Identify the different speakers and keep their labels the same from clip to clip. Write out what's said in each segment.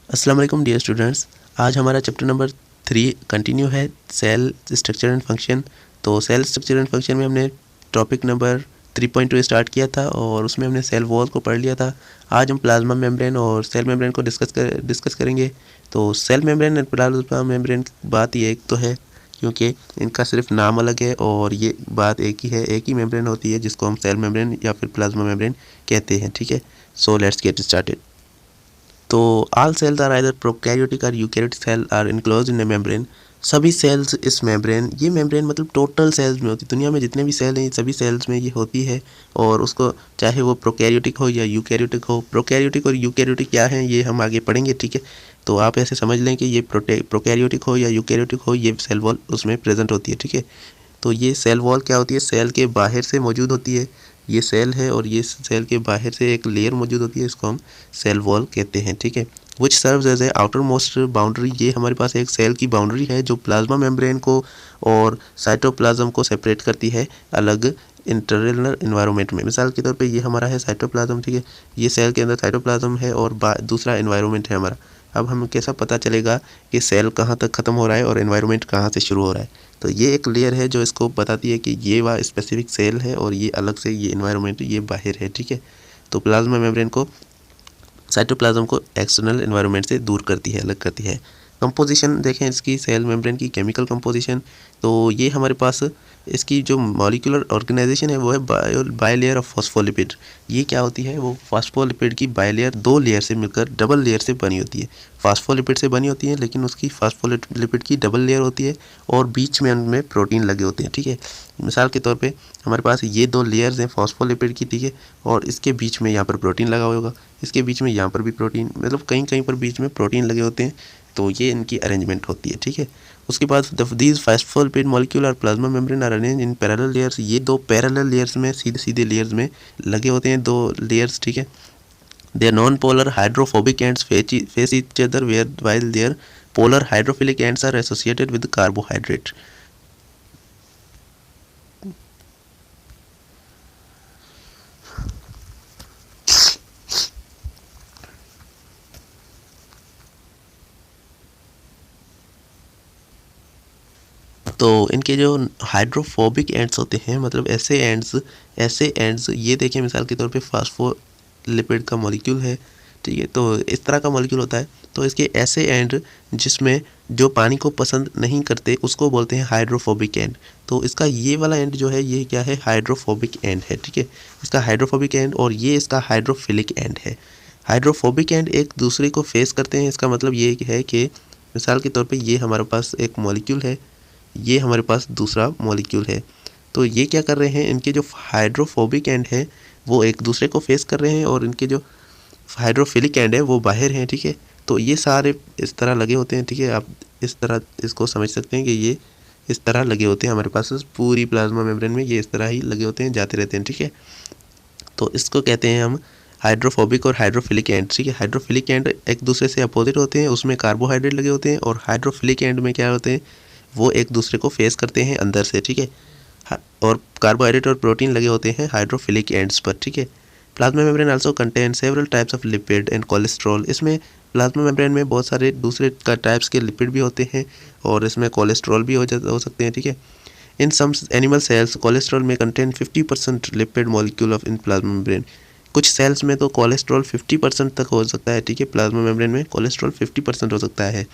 Speaker 1: अस्सलाम वालेकुम dear students. आज हमारा चैप्टर नंबर 3 कंटिन्यू है, सेल स्ट्रक्चर एंड फंक्शन। तो सेल स्ट्रक्चर एंड फंक्शन में हमने टॉपिक नंबर 3.2 स्टार्ट किया था और उसमें हमने सेल वॉल को पढ़ लिया था। आज हम प्लाज्मा मेम्ब्रेन और सेल मेम्ब्रेन को डिस्कस करेंगे। तो सेल मेम्ब्रेन और प्लाज्मा मेम्ब्रेन की बात ये एक तो है, क्योंकि इनका सिर्फ नाम अलग है और ये बात एक ही है, एक ही मेम्ब्रेन होती है जिसको हम सेल मेम्ब्रेन या फिर प्लाज्मा मेम्ब्रेन कहते हैं। ठीक है, सो लेट्स गेट स्टार्टेड। तो all cells are either prokaryotic और eukaryotic cell are enclosed in a membrane. सभी सेल्स इस मेम्ब्रेन, ये मेम्ब्रेन मतलब टोटल सेल्स में होती है। दुनिया में जितने भी सेल हैं सभी सेल्स में ये होती है, और उसको चाहे वो प्रोकैरियोटिक हो या यूकैरियोटिक हो। प्रोकैरियोटिक और यूकैरियोटिक क्या है ये हम आगे पढ़ेंगे। ठीक है, तो आप ऐसे समझ लें कि ये प्रोकैरियोटिक हो या यूकैरियोटिक हो, ये सेल वॉल उसमें प्रेजेंट होती है। ठीक है, तो ये सेल वॉल क्या होती है, सेल के बाहर से मौजूद होती है। ये सेल है और ये सेल के बाहर से एक लेयर मौजूद होती है, इसको हम सेल वॉल कहते हैं। ठीक है, which serves as a outer most boundary. ये हमारे पास एक सेल की बाउंड्री है जो प्लाज्मा मेम्ब्रेन को और साइटोप्लाज्म को सेपरेट करती है अलग इंटरनल इन्वायरमेंट में। मिसाल के तौर पे ये हमारा है साइटोप्लाज्म। ठीक है, ये सेल के अंदर साइटोप्लाज्म है और दूसरा इन्वायरमेंट है हमारा। अब हमें कैसा पता चलेगा कि सेल कहाँ तक ख़त्म हो रहा है और इन्वायरमेंट कहाँ से शुरू हो रहा है। तो ये एक लेयर है जो इसको बताती है कि ये वह स्पेसिफिक सेल है और ये अलग से ये इन्वायरमेंट ये बाहर है। ठीक है, तो प्लाज्मा मेम्ब्रेन को, साइटोप्लाज्म को एक्सटर्नल इन्वायरमेंट से दूर करती है, अलग करती है। कंपोजिशन देखें इसकी, सेल मेम्ब्रेन की केमिकल कंपोजिशन। तो ये हमारे पास इसकी जो मॉलिक्यूलर ऑर्गेनाइजेशन है वो है बायलेयर ऑफ फॉस्फोलिपिड। ये क्या होती है, वो फॉस्फोलिपिड की बायलेयर, दो लेयर से मिलकर डबल लेयर से बनी होती है। फॉस्फोलिपिड से बनी होती है लेकिन उसकी फॉस्फोलिपिड की डबल लेयर होती है और बीच में उनमें प्रोटीन लगे होते हैं। ठीक है, मिसाल के तौर पे हमारे पास ये दो लेयर्स हैं फॉस्फोलिपिड की। ठीक है, और इसके बीच में यहाँ पर प्रोटीन लगा होगा, इसके बीच में यहाँ पर भी प्रोटीन, मतलब कहीं कहीं पर बीच में प्रोटीन लगे होते हैं। तो ये इनकी अरेंजमेंट होती है। ठीक है, उसके बाद दीज फॉस्फोलिपिड मॉलिक्यूल और plasma membrane are arrange in parallel layers. ये दो पैरेलल लेयर्स में, सीधे सीधे लेयर्स में लगे होते हैं, दो लेयर्स। ठीक है, their non-polar hydrophobic ends face each other, while their polar hydrophilic ends are associated with carbohydrate. तो इनके जो हाइड्रोफोबिक एंड्स होते हैं, मतलब ऐसे एंड्स ये देखें, मिसाल के तौर पे फास्फोलिपिड का मॉलिक्यूल है। ठीक है, तो इस तरह का मॉलिक्यूल होता है। तो इसके ऐसे एंड जिसमें जो पानी को पसंद नहीं करते उसको बोलते हैं हाइड्रोफोबिक एंड। तो इसका ये वाला एंड जो है ये क्या है, हाइड्रोफोबिक एंड है। ठीक है, इसका हाइड्रोफोबिक एंड, और ये इसका हाइड्रोफिलिक एंड है। हाइड्रोफोबिक एंड एक दूसरे को फेस करते हैं। इसका मतलब ये है कि मिसाल के तौर पे ये हमारे पास एक मॉलिक्यूल है, ये हमारे पास दूसरा मॉलिक्यूल है। तो ये क्या कर रहे हैं, इनके जो हाइड्रोफोबिक एंड है वो एक दूसरे को फेस कर रहे हैं और इनके जो हाइड्रोफिलिक एंड है वो बाहर हैं। ठीक है, तो ये सारे इस तरह लगे होते हैं। ठीक है, आप इस तरह इसको समझ सकते हैं कि ये इस तरह लगे होते हैं हमारे पास पूरी प्लाज्मा मेम्ब्रेन में, ये इस तरह ही लगे होते हैं, जाते रहते हैं। ठीक है, तो इसको कहते हैं हम हाइड्रोफोबिक और हाइड्रोफिलिक एंड। ठीक है, हाइड्रोफिलिक एंड एक दूसरे से अपोजिट होते हैं, उसमें कार्बोहाइड्रेट लगे होते हैं, और हाइड्रोफिलिक एंड में क्या होते हैं, वो एक दूसरे को फेस करते हैं अंदर से। ठीक है, और कार्बोहाइड्रेट और प्रोटीन लगे होते हैं हाइड्रोफिलिक एंड्स पर। ठीक है, plasma membrane also contain several types of lipid and cholesterol. इसमें प्लाज्मा मेम्ब्रेन में बहुत सारे दूसरे टाइप्स के लिपिड भी होते हैं और इसमें कोलेस्ट्रॉल भी हो सकते हैं। ठीक है, इन सम एनिमल सेल्स कोलेस्ट्रॉल में contain 50% lipid molecule of in plasma membrane. कुछ सेल्स में तो कोलेस्ट्रॉल 50% तक हो सकता है। ठीक है, प्लाज्मा मेम्ब्रेन में कोलेस्ट्रॉल 50% हो सकता है।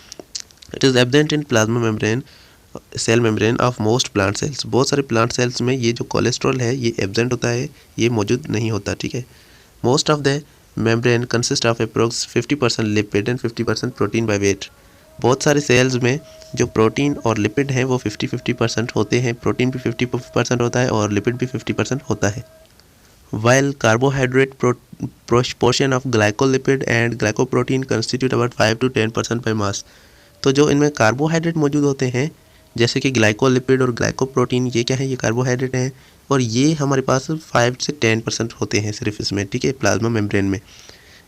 Speaker 1: It is absent in plasma membrane cell membrane of most plant cells. बहुत सारे प्लांट सेल्स में ये जो कोलेस्ट्रॉल है ये एब्सेंट होता है, ये मौजूद नहीं होता। ठीक है, most of the membrane consist of approx 50% lipid and 50% protein by weight. बहुत सारे सेल्स में जो प्रोटीन और लिपिड हैं वो 50-50% होते हैं, प्रोटीन भी 50% होता है और लिपिड भी 50% होता है। While carbohydrate portion of glycolipid and glycoprotein constitute about 5 to 10% by mass. तो जो इनमें कार्बोहाइड्रेट मौजूद होते हैं जैसे कि ग्लाइकोलिपिड और ग्लाइकोप्रोटीन, ये क्या है, ये कार्बोहाइड्रेट हैं, और ये हमारे पास 5 से 10% होते हैं सिर्फ इसमें। ठीक है, प्लाज्मा मेम्ब्रेन में।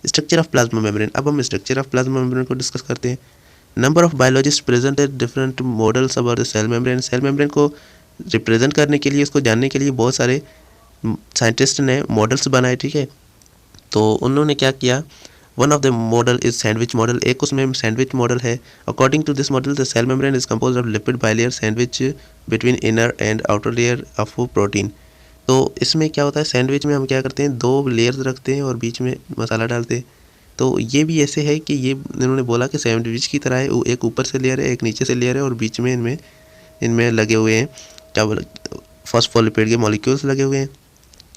Speaker 1: स्ट्रक्चर ऑफ प्लाज्मा मेम्ब्रेन, अब हम स्ट्रक्चर ऑफ प्लाज्मा मेम्ब्रेन को डिस्कस करते हैं। Number of biologist presented different models about the cell membrane. Cell membrane को रिप्रेजेंट करने के लिए, उसको जानने के लिए बहुत सारे साइंटिस्ट ने मॉडल्स बनाए। ठीक है, तो उन्होंने क्या किया, one of the model is sandwich model, एक उसमें सैंडविच मॉडल है। According to this model the cell membrane is composed of lipid bilayer sandwich between inner and outer layer of protein. तो इसमें क्या होता है, सैंडविच में हम क्या करते हैं, 2 लेयर्स रखते हैं और बीच में मसाला डालते हैं। तो ये भी ऐसे है कि ये इन्होंने बोला कि सैंडविच की तरह है, एक ऊपर से लेयर है, एक नीचे से लेयर है और बीच में इनमें लगे हुए हैं क्या बोला, फॉस्फोलिपिड के मॉलिक्यूल्स लगे हुए हैं,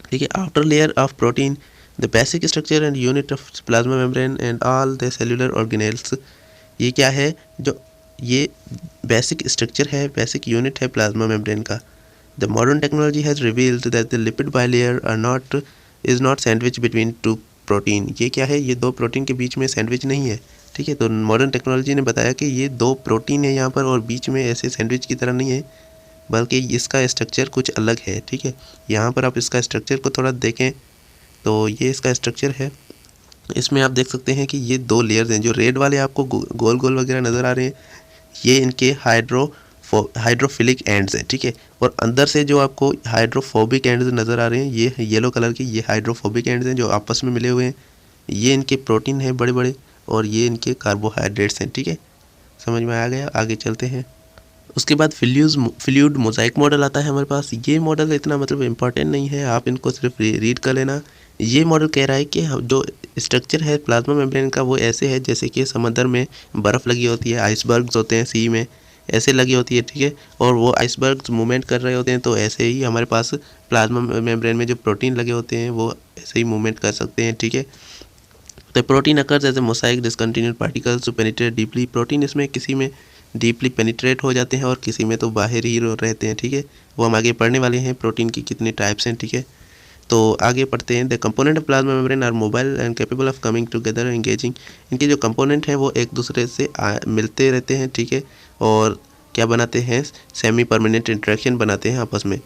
Speaker 1: ठीक है। Outer layer of protein the basic structure and unit of plasma membrane and all the cellular organelles. ये क्या है, जो ये बेसिक स्ट्रक्चर है, बेसिक यूनिट है प्लाज्मा मेम्ब्रेन का। The modern technology has revealed that the lipid bilayer is not sandwich between 2 protein. ये क्या है, ये 2 प्रोटीन के बीच में सैंडविच नहीं है, ठीक है। तो मॉडर्न टेक्नोलॉजी ने बताया कि ये 2 प्रोटीन है यहाँ पर और बीच में ऐसे सैंडविच की तरह नहीं है, बल्कि इसका स्ट्रक्चर कुछ अलग है, ठीक है। यहाँ पर आप इसका स्ट्रक्चर को थोड़ा देखें तो ये इसका स्ट्रक्चर है। इसमें आप देख सकते हैं कि ये 2 लेयर्स हैं, जो रेड वाले आपको गोल गोल वगैरह नज़र आ रहे हैं, ये इनके हाइड्रोफिलिक एंड्स हैं, ठीक है। और अंदर से जो आपको हाइड्रोफोबिक एंड्स नज़र आ रहे हैं, ये येलो कलर के, ये हाइड्रोफोबिक एंड्स हैं जो आपस में मिले हुए हैं। ये इनके प्रोटीन हैं बड़े बड़े और ये इनके कार्बोहाइड्रेट्स हैं, ठीक है। समझ में आ गया, आगे चलते हैं। उसके बाद फ्लूइड मोज़ाइक मॉडल आता है हमारे पास। ये मॉडल इतना मतलब इम्पॉर्टेंट नहीं है, आप इनको सिर्फ रीड कर लेना। ये मॉडल कह रहा है कि जो स्ट्रक्चर है प्लाज्मा मेम्ब्रेन का वो ऐसे है जैसे कि समंदर में बर्फ़ लगी होती है, आइसबर्ग्स होते हैं सी में, ऐसे लगी होती है, ठीक है। और वो आइसबर्ग्स मूवमेंट कर रहे होते हैं, तो ऐसे ही हमारे पास प्लाज्मा मेम्ब्रेन में जो प्रोटीन लगे होते हैं वो ऐसे ही मूवमेंट कर सकते हैं, ठीक है। तो protein occurs as a mosaic discontinued particles to penetrate deeply. Protein इसमें किसी में डीपली पेनिट्रेट हो जाते हैं और किसी में तो बाहर ही रहते हैं, ठीक है। वो हम आगे पढ़ने वाले हैं प्रोटीन की कितने टाइप्स हैं, ठीक है। तो आगे पढ़ते हैं। The component of plasma membrane are mobile and capable of coming together engaging. इनके जो कंपोनेंट हैं वो एक दूसरे से मिलते रहते हैं, ठीक है। और क्या बनाते हैं, सेमी परमानेंट इंटरेक्शन बनाते हैं आपस में।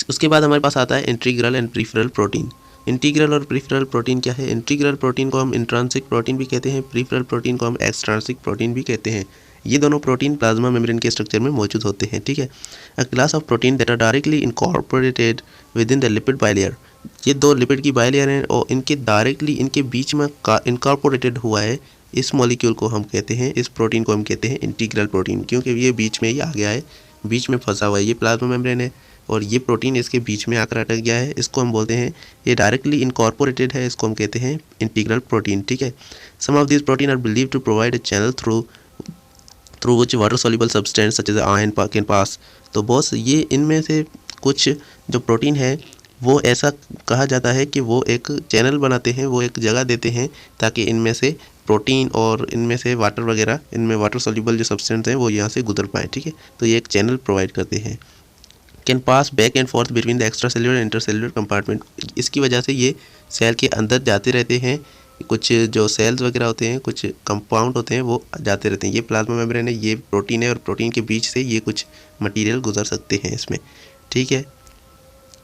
Speaker 1: उसके बाद हमारे पास आता है इंटीग्रल एंड प्रीफरल प्रोटीन। इंटीग्रल और प्रीफरल प्रोटीन क्या है, इंटीग्रल प्रोटीन को हम इंट्रांसिक प्रोटीन भी कहते हैं, प्रीफरल प्रोटीन को हम एक्सट्रांसिक प्रोटीन भी कहते हैं। ये दोनों प्रोटीन प्लाज्मा मेम्ब्रेन के स्ट्रक्चर में मौजूद होते हैं, ठीक है। A class of protein that are directly incorporated within the lipid bilayer. ये 2 लिपिड की बाइलेयर हैं और इनके डायरेक्टली इनके बीच में इनकॉर्पोरेटेड हुआ है, इस मॉलिक्यूल को हम कहते हैं, इस प्रोटीन को हम कहते हैं इंटीग्रल प्रोटीन, क्योंकि ये बीच में ही आ गया है, बीच में फंसा हुआ है। ये प्लाज्मा मेम्ब्रेन है और ये प्रोटीन इसके बीच में आकर अटक गया है, इसको हम बोलते हैं, ये डायरेक्टली इनकॉर्पोरेटेड है, इसको हम कहते हैं इंटीग्रल प्रोटीन, ठीक है। Some of this protein are believed to provide a channel through which water soluble substance such as iron can pass. तो बॉस ये इनमें से कुछ जो प्रोटीन है वो ऐसा कहा जाता है कि वो एक चैनल बनाते हैं, वो एक जगह देते हैं ताकि इनमें से प्रोटीन और इनमें से वाटर वगैरह, इनमें वाटर सॉल्युबल जो सब्सटेंस हैं वो यहाँ से गुजर पाएँ, ठीक है। तो ये एक चैनल प्रोवाइड करते हैं। Can pass back and fourth between the extra cellular and intercellular compartment. इसकी वजह से ये सेल के अंदर जाते रहते हैं, कुछ जो सेल्स वगैरह होते हैं, कुछ कंपाउंड होते हैं वो जाते रहते हैं। ये प्लाज्मा मेम्ब्रेन है, ये प्रोटीन है और प्रोटीन के बीच से ये कुछ मटेरियल गुजर सकते हैं इसमें, ठीक है।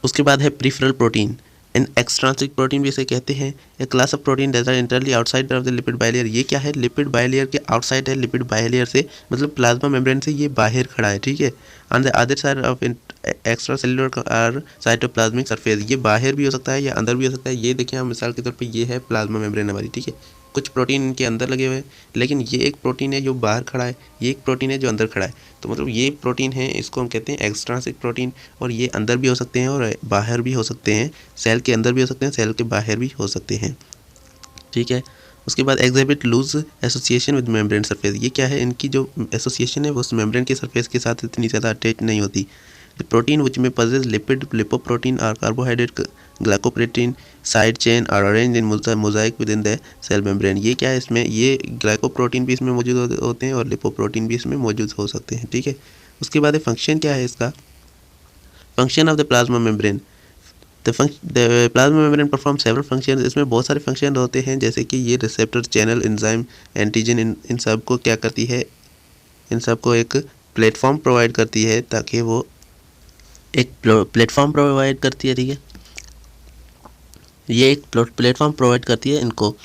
Speaker 1: उसके बाद है peripheral protein and extrinsic protein भी इसे कहते हैं। A class of protein that are entirely outside of the lipid bilayer. ये क्या है, लिपिड बाइलेयर के आउटसाइड है, लिपिड बाइलेयर से मतलब प्लाज्मा मेम्ब्रेन से ये बाहर खड़ा है, ठीक है। On the other side of extracellular or cytoplasmic surface. ये बाहर भी हो सकता है या अंदर भी हो सकता है। ये देखिए हम मिसाल के तौर पे ये है प्लाज्मा मेम्ब्रेन हमारी, ठीक है। कुछ प्रोटीन इनके अंदर लगे हुए हैं, लेकिन ये एक प्रोटीन है जो बाहर खड़ा है, ये एक प्रोटीन है जो अंदर खड़ा है। तो मतलब ये प्रोटीन है, इसको हम कहते हैं एक्सट्रांसिक प्रोटीन, और ये अंदर भी हो सकते हैं और बाहर भी हो सकते हैं, सेल के अंदर भी हो सकते हैं, सेल के बाहर भी हो सकते हैं, ठीक है। उसके बाद exhibit loose association with membrane surface. ये क्या है, इनकी जो एसोसिएशन है वो मेम्ब्रेन के सरफेस के साथ इतनी ज़्यादा अटैच नहीं होती। The protein which may possess lipid, lipoprotein or carbohydrate glycoprotein side chain are arranged in mosaic within the cell membrane। ये क्या है, इसमें ये ग्लाइकोप्रोटीन भी इसमें मौजूद होते हैं और लिपोप्रोटीन भी इसमें मौजूद हो सकते हैं, ठीक है। उसके बाद फंक्शन क्या है इसका, function of the plasma membrane. The plasma membrane perform several function. इसमें बहुत सारे फंक्शन होते हैं, जैसे कि ये रिसेप्टर, चैनल, एंजाइम, एंटीजन, इन सब को क्या करती है, इन सब को एक प्लेटफॉर्म प्रोवाइड करती है, ताकि वो एक प्लेटफॉर्म प्रोवाइड करती है, ठीक है। ये एक प्लेटफॉर्म प्रोवाइड करती है इनको।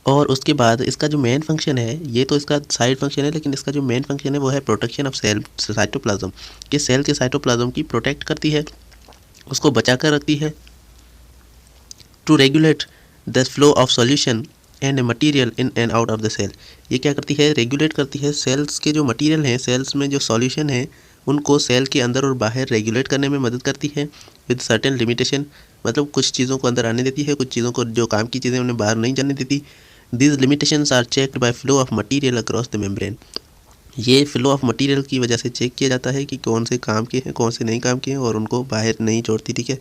Speaker 1: और उसके बाद इसका जो मेन फंक्शन है, ये तो इसका साइड फंक्शन है, लेकिन इसका जो मेन फंक्शन है वो है प्रोटेक्शन ऑफ सेल साइटोप्लाज्म। कि सेल के साइटोप्लाज्म की प्रोटेक्ट करती है, उसको बचा कर रखती है। To regulate the flow of solution and material in and out of the cell. ये क्या करती है, रेगुलेट करती है सेल्स के जो मटेरियल हैं, सेल्स में जो सॉल्यूशन है उनको सेल के अंदर और बाहर रेगुलेट करने में मदद करती है विद सर्टेन लिमिटेशन। मतलब कुछ चीज़ों को अंदर आने देती है, कुछ चीज़ों को जो काम की चीज़ें उन्हें बाहर नहीं जाने देती। These limitations are checked by flow of material across the membrane. ये फ्लो ऑफ मटेरियल की वजह से चेक किया जाता है कि कौन से काम के हैं, कौन से नहीं काम के हैं, और उनको बाहर नहीं छोड़ती, ठीक है।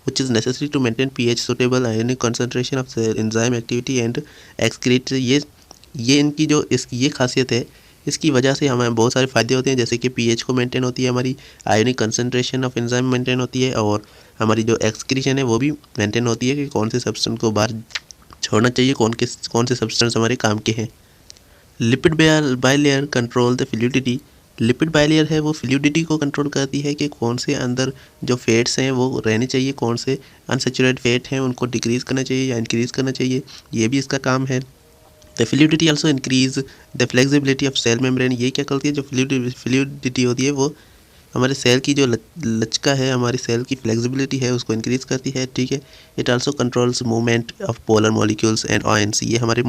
Speaker 1: Which is necessary to maintain pH suitable ionic concentration of enzyme activity and excrete. ये इनकी जो ये खासियत है, इसकी वजह से हमें बहुत सारे फ़ायदे होते हैं, जैसे कि पीएच को मेंटेन होती है, हमारी ionic concentration of enzyme maintain होती है, और हमारी जो एक्सक्रीशन है वो भी मेंटेन होती है कि कौन से सब्सटेंस को बाहर छोड़ना चाहिए, कौन से सब्सटेंस हमारे काम के हैं। Lipid bilayer control the fluidity. Lipid bilayer है वो फ्लूइडिटी को कंट्रोल करती है कि कौन से अंदर जो फैट्स हैं वो रहने चाहिए, कौन से अनसैचुरेटेड फैट हैं उनको डिक्रीज़ करना चाहिए या इंक्रीज़ करना चाहिए, ये भी इसका काम है। The fluidity also increase the flexibility of cell membrane. ये क्या करती है, जो फ्लूइडिटी होती है वो हमारे सेल की जो लचका है, हमारी सेल की फ्लेक्सिबिलिटी है उसको इंक्रीज़ करती है, ठीक है। It also controls movement of polar molecules and ions. ये हमारे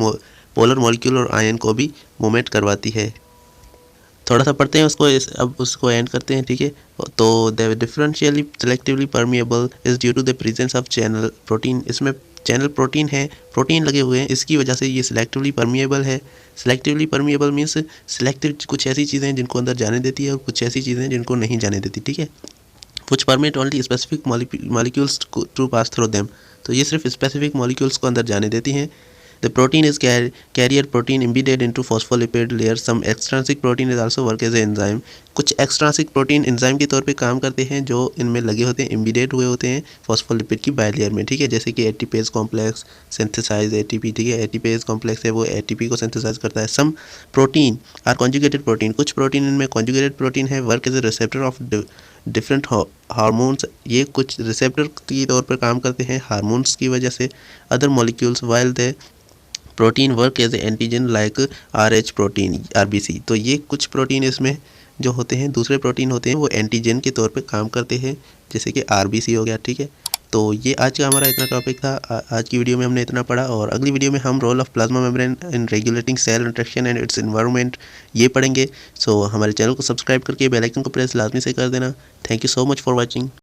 Speaker 1: पोलर मॉलिक्यूल और आयन को भी मूवमेंट करवाती है। थोड़ा सा पढ़ते हैं उसको, अब उसको एंड करते हैं, ठीक है। तो the differentially selectively permeable is due to the presence of channel protein. इसमें चैनल प्रोटीन है, प्रोटीन लगे हुए हैं, इसकी वजह से ये सिलेक्टिवली परमिएबल है। सिलेक्टिवली परमिएबल मीन्स सिलेक्टिव कुछ ऐसी चीज़ें हैं जिनको अंदर जाने देती है और कुछ ऐसी चीज़ें हैं जिनको नहीं जाने देती, ठीक है। कुछ permit only specific molecules to pass through them. तो ये सिर्फ स्पेसिफिक मॉलिक्यूल्स को अंदर जाने देती हैं। The protein is carrier protein embedded into phospholipid layer. Some extrinsic protein is also work as an enzyme. कुछ extrinsic protein enzyme के तौर पे काम करते हैं जो इनमें लगे होते हैं, embedded हुए होते हैं phospholipid की बाइलेयर में, ठीक है। जैसे कि ATPase complex synthesize ATP, ठीक है। ATPase complex है वो ATP को synthesize करता है। Some protein are conjugated protein. कुछ protein इनमें conjugated protein है, work as a receptor of different hormones. ये कुछ रिसेप्टर के तौर पर काम करते हैं हार्मोन्स की वजह से। Other molecules while the protein work as antigen like RH protein RBC। तो ये कुछ प्रोटीन इसमें जो होते हैं, दूसरे प्रोटीन होते हैं वो एंटीजन के तौर पे काम करते हैं, जैसे कि RBC हो गया, ठीक है। तो ये आज का हमारा इतना टॉपिक था। आज की वीडियो में हमने इतना पढ़ा, और अगली वीडियो में हम role of plasma membrane in regulating cell interaction and its environment ये पढ़ेंगे। सो हमारे चैनल को सब्सक्राइब करके बेल आइकन को प्रेस लाजमी से कर देना। Thank you so much for watching.